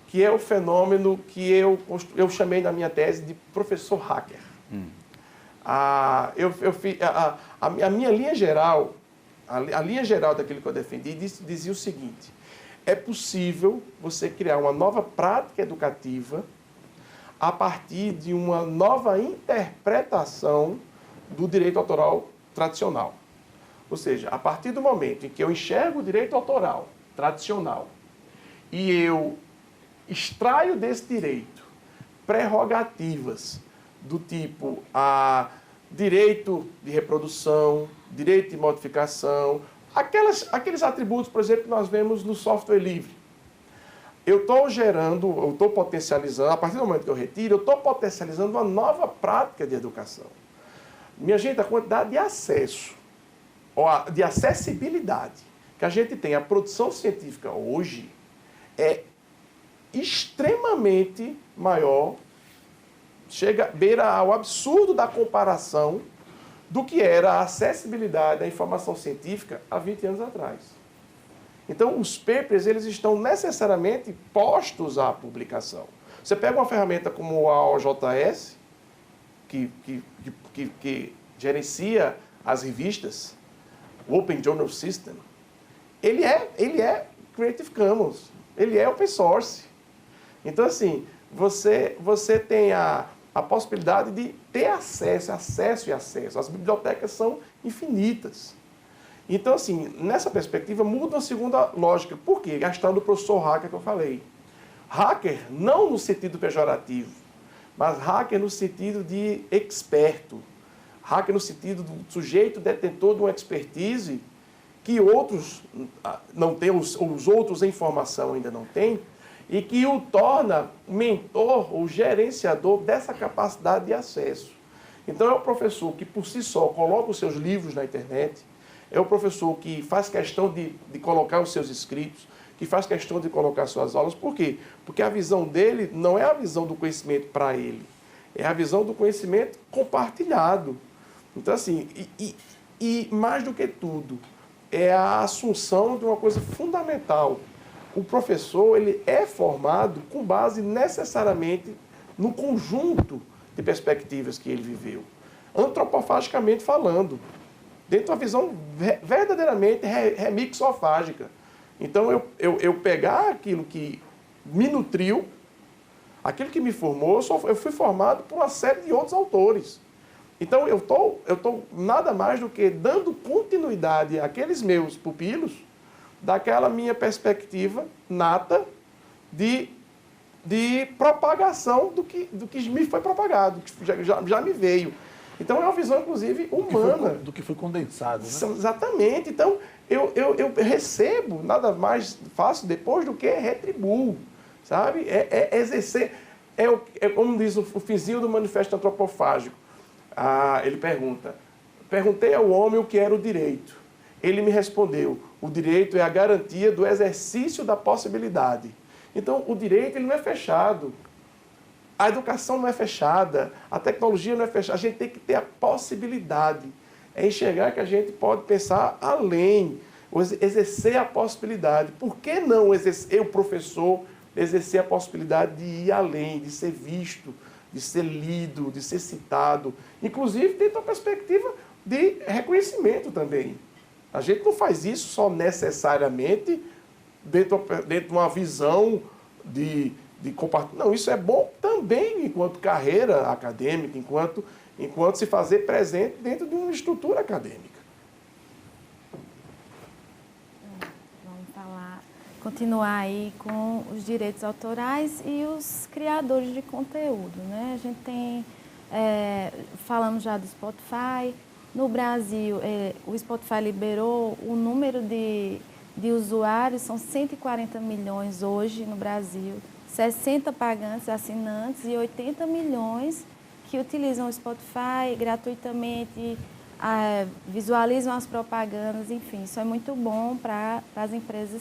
Speaker 3: que é o fenômeno que eu chamei na minha tese de professor hacker. A minha linha geral, a linha geral daquilo que eu defendi dizia o seguinte: é possível você criar uma nova prática educativa a partir de uma nova interpretação do direito autoral tradicional. Ou seja, a partir do momento em que eu enxergo o direito autoral tradicional e eu extraio desse direito prerrogativas do tipo direito de reprodução, direito de modificação, aqueles atributos, por exemplo, que nós vemos no software livre. Eu estou potencializando, a partir do momento que eu retiro, eu estou potencializando uma nova prática de educação. Minha gente, a quantidade de acesso, de acessibilidade que a gente tem à produção científica hoje é extremamente maior, beira ao absurdo da comparação do que era a acessibilidade da informação científica há 20 anos atrás. Então, os papers, eles estão necessariamente postos à publicação. Você pega uma ferramenta como a OJS, que gerencia as revistas, o Open Journal System, ele é Creative Commons, ele é open source. Então, assim, você tem a possibilidade de ter acesso. As bibliotecas são infinitas. Então, assim, nessa perspectiva, muda uma segunda lógica. Por quê? A questão do professor hacker que eu falei. Hacker não no sentido pejorativo, mas hacker no sentido de experto. Hacker no sentido do sujeito detentor de uma expertise que outros não têm, os outros em formação ainda não têm, e que o torna mentor ou gerenciador dessa capacidade de acesso. Então, é o professor que, por si só, coloca os seus livros na internet, é o professor que faz questão de colocar os seus escritos, que faz questão de colocar suas aulas. Por quê? Porque a visão dele não é a visão do conhecimento para ele, é a visão do conhecimento compartilhado. Então, assim, e mais do que tudo, é a assunção de uma coisa fundamental. O professor, ele é formado com base necessariamente no conjunto de perspectivas que ele viveu, antropofagicamente falando, dentro de uma visão verdadeiramente remixofágica. Então, eu pegar aquilo que me nutriu, aquilo que me formou, eu fui formado por uma série de outros autores. Então, eu estou nada mais do que dando continuidade àqueles meus pupilos, daquela minha perspectiva nata de propagação do que me foi propagado, que já me veio. Então, é uma visão, inclusive, humana.
Speaker 1: Do que foi condensado, né?
Speaker 3: Exatamente. Então, eu recebo, nada mais faço depois do que retribuo, sabe? Exercer. Como diz o finzinho do Manifesto Antropofágico. Ele perguntei ao homem o que era o direito. Ele me respondeu: o direito é a garantia do exercício da possibilidade. Então, o direito ele não é fechado. A educação não é fechada, a tecnologia não é fechada. A gente tem que ter a possibilidade. É enxergar que a gente pode pensar além, exercer a possibilidade. Por que não exercer, o professor, exercer a possibilidade de ir além, de ser visto, de ser lido, de ser citado, inclusive dentro da perspectiva de reconhecimento também. A gente não faz isso só necessariamente dentro de uma visão de compartilhar. Não, isso é bom também enquanto carreira acadêmica, enquanto se fazer presente dentro de uma estrutura acadêmica.
Speaker 5: Vamos continuar aí com os direitos autorais e os criadores de conteúdo, né? A gente tem, falamos já do Spotify. No Brasil, o Spotify liberou o número de usuários, são 140 milhões hoje no Brasil, 60 pagantes, assinantes e 80 milhões que utilizam o Spotify gratuitamente, visualizam as propagandas, enfim, isso é muito bom para as empresas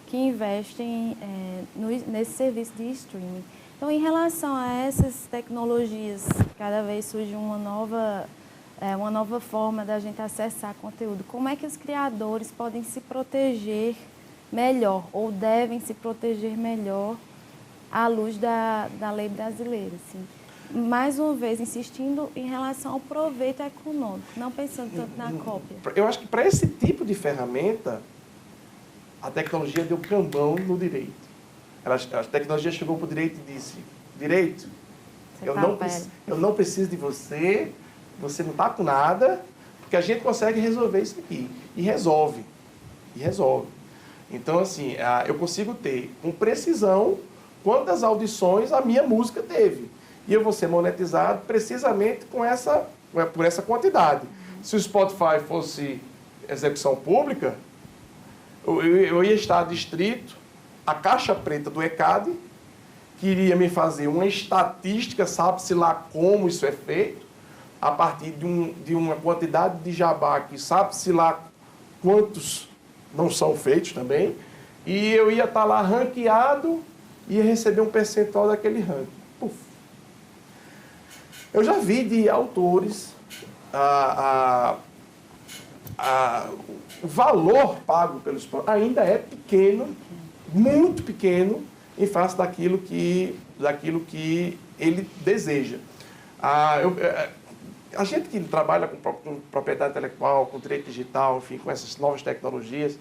Speaker 5: que investem nesse serviço de streaming. Então, em relação a essas tecnologias, cada vez surge uma nova forma da gente acessar conteúdo. Como é que os criadores podem se proteger melhor ou devem se proteger melhor à luz da lei brasileira. Assim. Mais uma vez, insistindo em relação ao proveito econômico, não pensando tanto na cópia.
Speaker 3: Eu acho que para esse tipo de ferramenta, a tecnologia deu cambão no direito. A tecnologia chegou para o direito e disse, direito, eu não preciso de você, você não está com nada, porque a gente consegue resolver isso aqui. E resolve. Então, assim, eu consigo ter com precisão quantas audições a minha música teve. E eu vou ser monetizado precisamente por essa quantidade. Se o Spotify fosse execução pública, eu ia estar adstrito à caixa preta do ECAD, que iria me fazer uma estatística, sabe-se lá como isso é feito, a partir de uma quantidade de jabá que sabe-se lá quantos não são feitos também, e eu ia estar lá ranqueado e ia receber um percentual daquele ranking. Puf. Eu já vi de autores o valor pago pelos ainda é pequeno, muito pequeno, em face daquilo que ele deseja. A gente que trabalha com propriedade intelectual, com direito digital, enfim, com essas novas tecnologias,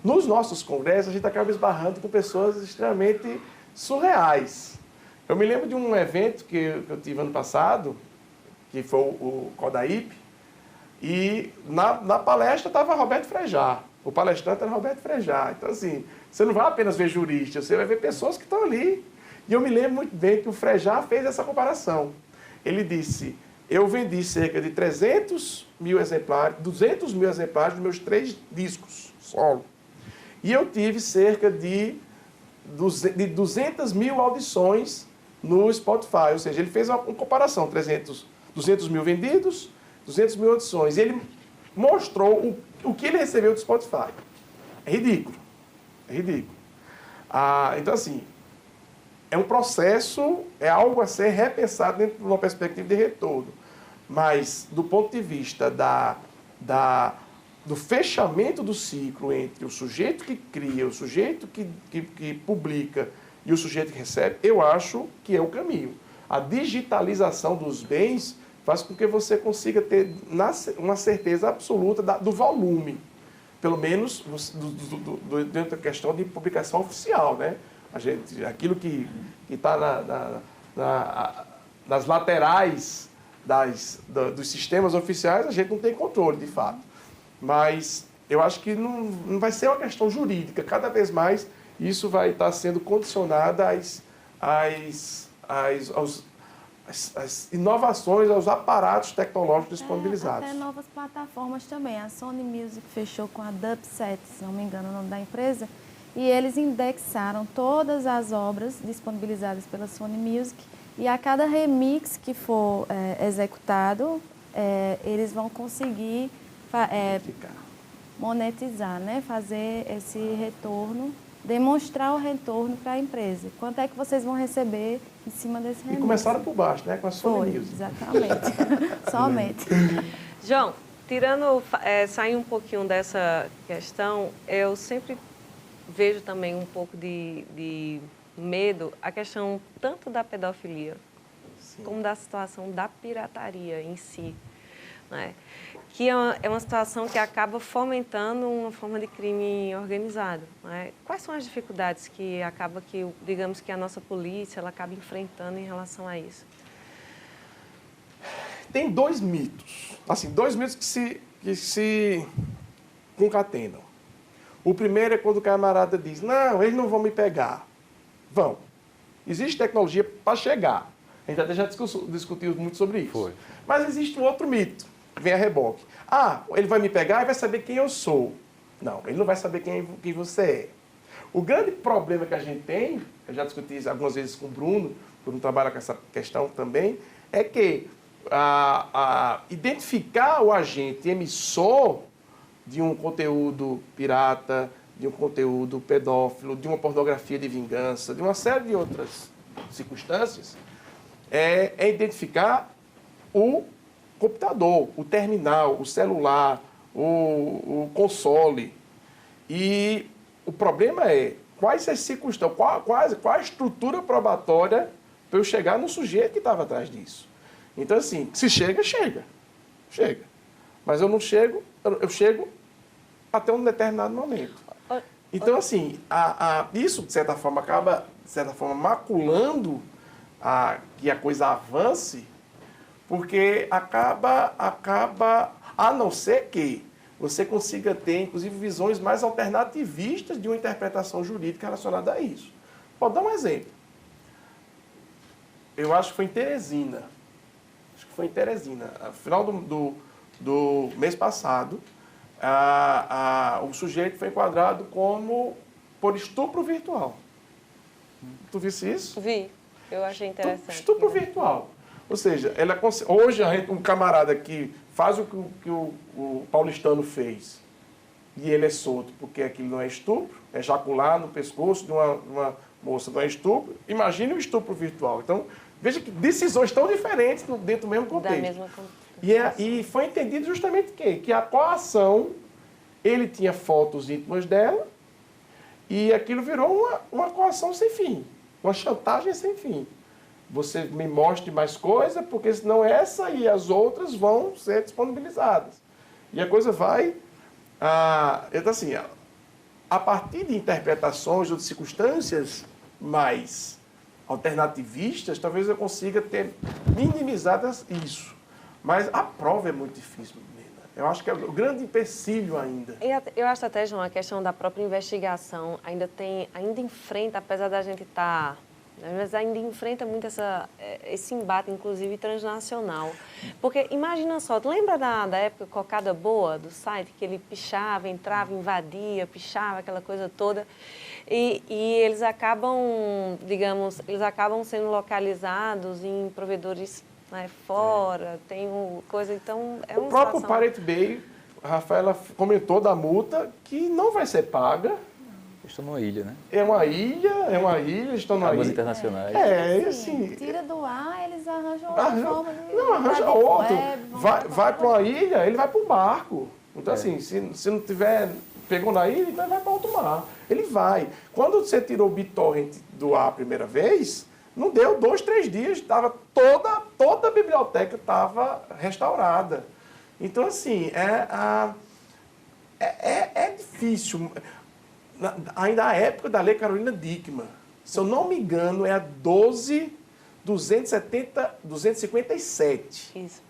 Speaker 3: nos nossos congressos a gente acaba esbarrando com pessoas extremamente surreais. Eu me lembro de um evento que eu tive ano passado, que foi o CODAIP, e na palestra estava Roberto Frejá. O palestrante era Roberto Frejá. Então, assim, você não vai apenas ver juristas, você vai ver pessoas que estão ali. E eu me lembro muito bem que o Frejá fez essa comparação. Ele disse, eu vendi cerca de 200 mil exemplares dos meus 3 discos solo. E eu tive cerca de 200 mil audições no Spotify. Ou seja, ele fez uma comparação, 200 mil vendidos, 200 mil audições. E ele mostrou o que ele recebeu do Spotify. É ridículo. Então, assim, é um processo, é algo a ser repensado dentro de uma perspectiva de retorno. Mas, do ponto de vista do fechamento do ciclo entre o sujeito que cria, o sujeito que publica e o sujeito que recebe, eu acho que é o caminho. A digitalização dos bens faz com que você consiga ter uma certeza absoluta do volume, pelo menos dentro da questão de publicação oficial, né? Aquilo que está nas laterais dos sistemas oficiais, a gente não tem controle, de fato. Mas eu acho que não vai ser uma questão jurídica. Cada vez mais isso vai estar sendo condicionado às inovações, aos aparatos tecnológicos disponibilizados.
Speaker 5: Até novas plataformas também. A Sony Music fechou com a Dubset, se não me engano o nome da empresa, e eles indexaram todas as obras disponibilizadas pela Sony Music, e a cada remix que for executado, eles vão conseguir monetizar, né? Fazer esse retorno, demonstrar o retorno para a empresa. Quanto é que vocês vão receber em cima desse remix?
Speaker 3: E começaram por baixo, né? Com a Sony Music.
Speaker 5: Exatamente. Somente.
Speaker 4: João, saindo um pouquinho dessa questão, eu sempre vejo também um pouco de medo a questão tanto da pedofilia, sim, como da situação da pirataria em si, né? Que é uma situação que acaba fomentando uma forma de crime organizado, né? Quais são as dificuldades que digamos que a nossa polícia ela acaba enfrentando em relação a isso?
Speaker 3: Tem 2 mitos, assim, 2 mitos que se concatenam. O primeiro é quando o camarada diz, não, eles não vão me pegar. Vão. Existe tecnologia para chegar. A gente até já discutiu muito sobre isso.
Speaker 6: Foi.
Speaker 3: Mas existe um outro mito, vem a reboque. Ele vai me pegar e vai saber quem eu sou. Não, ele não vai saber quem você é. O grande problema que a gente tem, eu já discuti algumas vezes com o Bruno trabalha com essa questão também, é que identificar o agente emissor de um conteúdo pirata, de um conteúdo pedófilo, de uma pornografia de vingança, de uma série de outras circunstâncias, é identificar o computador, o terminal, o celular, o console. E o problema é quais as circunstâncias, qual a estrutura probatória para eu chegar no sujeito que estava atrás disso. Então, assim, se chega. Mas eu não chego, eu chego até um determinado momento. Então, assim, isso, de certa forma, acaba, maculando que a coisa avance, porque acaba, a não ser que você consiga ter, inclusive, visões mais alternativistas de uma interpretação jurídica relacionada a isso. Pode dar um exemplo. Eu acho que foi em Teresina. No final do mês passado, o sujeito foi enquadrado por estupro virtual. Tu visse isso?
Speaker 4: Vi. Eu achei interessante.
Speaker 3: Estupro virtual. Ou seja, hoje um camarada que faz o que o paulistano fez e ele é solto porque aquilo não é estupro, é ejacular no pescoço de uma moça, não é estupro. Imagine o estupro virtual. Então, veja que decisões tão diferentes dentro do mesmo contexto.
Speaker 4: Da mesma
Speaker 3: E foi entendido justamente que a coação, ele tinha fotos íntimas dela e aquilo virou uma coação sem fim, uma chantagem sem fim. Você me mostre mais coisa, porque senão essa e as outras vão ser disponibilizadas. E a coisa vai... Então, assim, a partir de interpretações ou de circunstâncias mais alternativistas, talvez eu consiga ter minimizadas isso. Mas a prova é muito difícil, menina. Eu acho que é o grande empecilho ainda.
Speaker 4: Eu acho até, João, a questão da própria investigação ainda enfrenta, apesar da gente estar... Mas ainda enfrenta muito esse embate, inclusive, transnacional. Porque, imagina só, tu lembra da época Cocada Boa, do site, que ele pichava, entrava, invadia, pichava, aquela coisa toda. E eles acabam, digamos, sendo localizados em provedores fora, tem coisa, então...
Speaker 3: O próprio Pirate Bay, a Rafaela comentou da multa, que não vai ser paga.
Speaker 6: Estão numa ilha, né?
Speaker 3: É uma ilha, estão na ilha.
Speaker 6: Águas internacionais.
Speaker 3: Assim...
Speaker 5: Tira do ar, eles arranjam outra forma de...
Speaker 3: Não, arranja outro. Vai para uma ilha, ele vai para o barco. Então, assim, se não tiver... Pegou na ilha, então ele vai para alto mar. Ele vai. Quando você tirou o BitTorrent do ar a primeira vez, não deu 2, 3 dias, toda a biblioteca estava restaurada. Então, assim, é difícil... Ainda a época da Lei Carolina Dickmann, se eu não me engano, é a 12.257.
Speaker 4: Isso.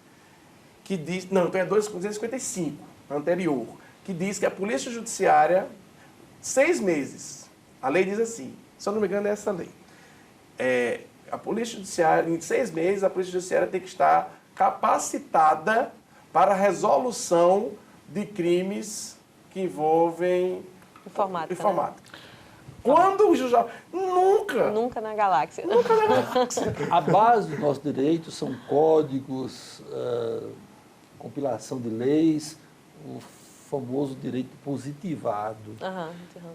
Speaker 3: Que diz, não, então é 12.255, anterior, que diz que a Polícia Judiciária, 6 meses, a lei diz assim, se eu não me engano é essa lei, a Polícia Judiciária, em 6 meses, a Polícia Judiciária tem que estar capacitada para a resolução de crimes que envolvem... Informática. Né? Quando o juiz... Nunca
Speaker 4: na galáxia.
Speaker 1: A base do nosso direito são códigos, compilação de leis, o famoso direito positivado.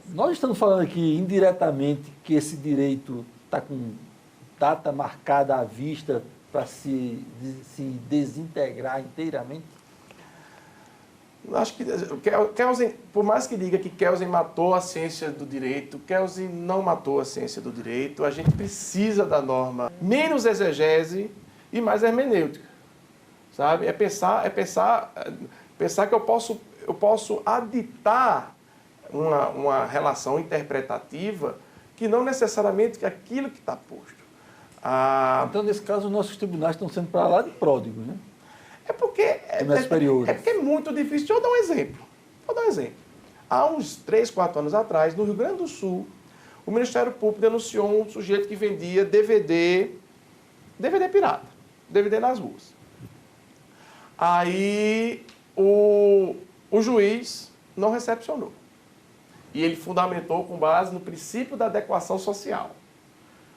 Speaker 1: Nós estamos falando aqui indiretamente que esse direito está com data marcada à vista para se desintegrar inteiramente.
Speaker 3: Acho que Kelsen, por mais que diga que Kelsen matou a ciência do direito, Kelsen não matou a ciência do direito. A gente precisa da norma menos exegese e mais hermenêutica, sabe? É pensar que eu posso aditar uma relação interpretativa que não necessariamente aquilo que está posto.
Speaker 1: Então, nesse caso, os nossos tribunais estão sendo para lá de pródigos, né?
Speaker 3: É porque é muito difícil. Deixa eu dar um exemplo. Há uns 3, 4 anos atrás, no Rio Grande do Sul, o Ministério Público denunciou um sujeito que vendia DVD pirata, DVD nas ruas. Aí o juiz não recepcionou. E ele fundamentou com base no princípio da adequação social.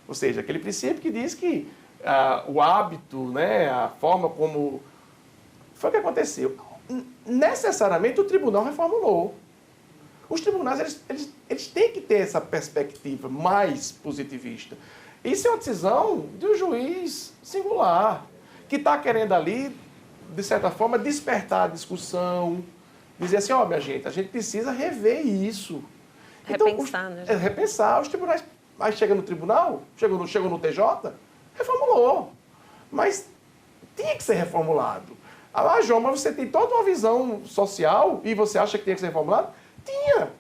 Speaker 3: Ou seja, aquele princípio que diz que o hábito, né, a forma como... Foi o que aconteceu. Necessariamente o tribunal reformulou. Os tribunais eles têm que ter essa perspectiva mais positivista. Isso é uma decisão de um juiz singular, que está querendo ali, de certa forma, despertar a discussão, dizer assim, minha gente, a gente precisa rever isso.
Speaker 4: Repensar, né?
Speaker 3: Repensar. Os tribunais, aí chega no tribunal, chegou no TJ, reformulou. Mas tinha que ser reformulado. Ah, João, mas você tem toda uma visão social e você acha que tinha que ser reformulado? Tinha.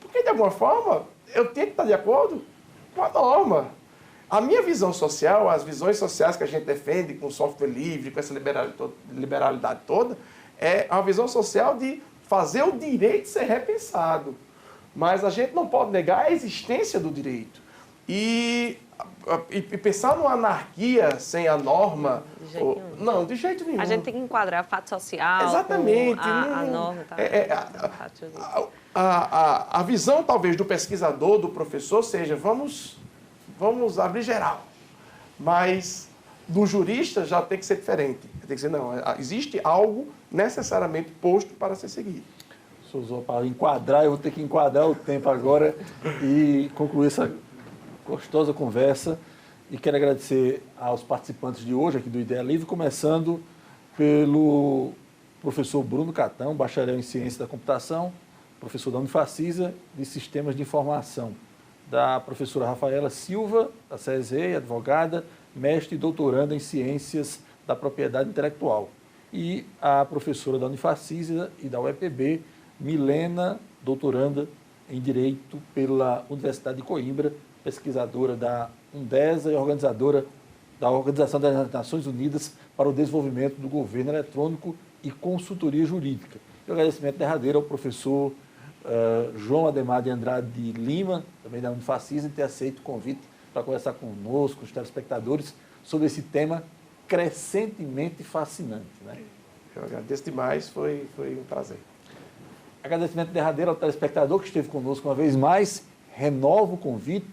Speaker 3: Porque, de alguma forma, eu tinha que estar de acordo com a norma. A minha visão social, as visões sociais que a gente defende com software livre, com essa liberalidade toda, é uma visão social de fazer o direito ser repensado. Mas a gente não pode negar a existência do direito. E pensar numa anarquia sem a norma...
Speaker 4: De jeito nenhum.
Speaker 3: Não, de jeito nenhum.
Speaker 4: A gente tem que enquadrar fato social
Speaker 3: Exatamente.
Speaker 4: com a norma. Tá?
Speaker 3: A visão, talvez, do pesquisador, do professor, seja vamos abrir geral. Mas do jurista já tem que ser diferente. Tem que ser, não, existe algo necessariamente posto para ser seguido.
Speaker 1: Para enquadrar, eu vou ter que enquadrar o tempo agora e concluir essa gostosa conversa. E quero agradecer aos participantes de hoje aqui do Ideia Livre, começando pelo professor Bruno Catão, bacharel em Ciência da Computação, professor da Unifacisa de Sistemas de Informação, da professora Rafaela Silva, da CESEI, advogada, mestre e doutoranda em Ciências da Propriedade Intelectual, e a professora da Unifacisa e da UEPB, Milena, doutoranda em Direito pela Universidade de Coimbra, pesquisadora da Undesa e organizadora da Organização das Nações Unidas para o Desenvolvimento do Governo Eletrônico e Consultoria Jurídica. E o agradecimento derradeiro ao professor João Ademar de Andrade de Lima, também da Unifacisa, de ter aceito o convite para conversar conosco, os telespectadores, sobre esse tema crescentemente fascinante. Né?
Speaker 3: Eu agradeço demais, foi um prazer.
Speaker 1: Agradecimento derradeiro ao telespectador que esteve conosco uma vez mais. Renovo o convite.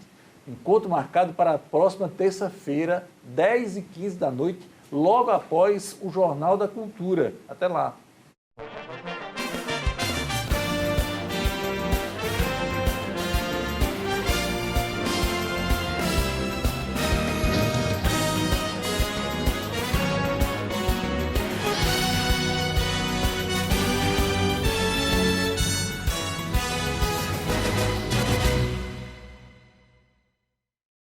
Speaker 1: Encontro marcado para a próxima terça-feira, 10h15 da noite, logo após o Jornal da Cultura. Até lá.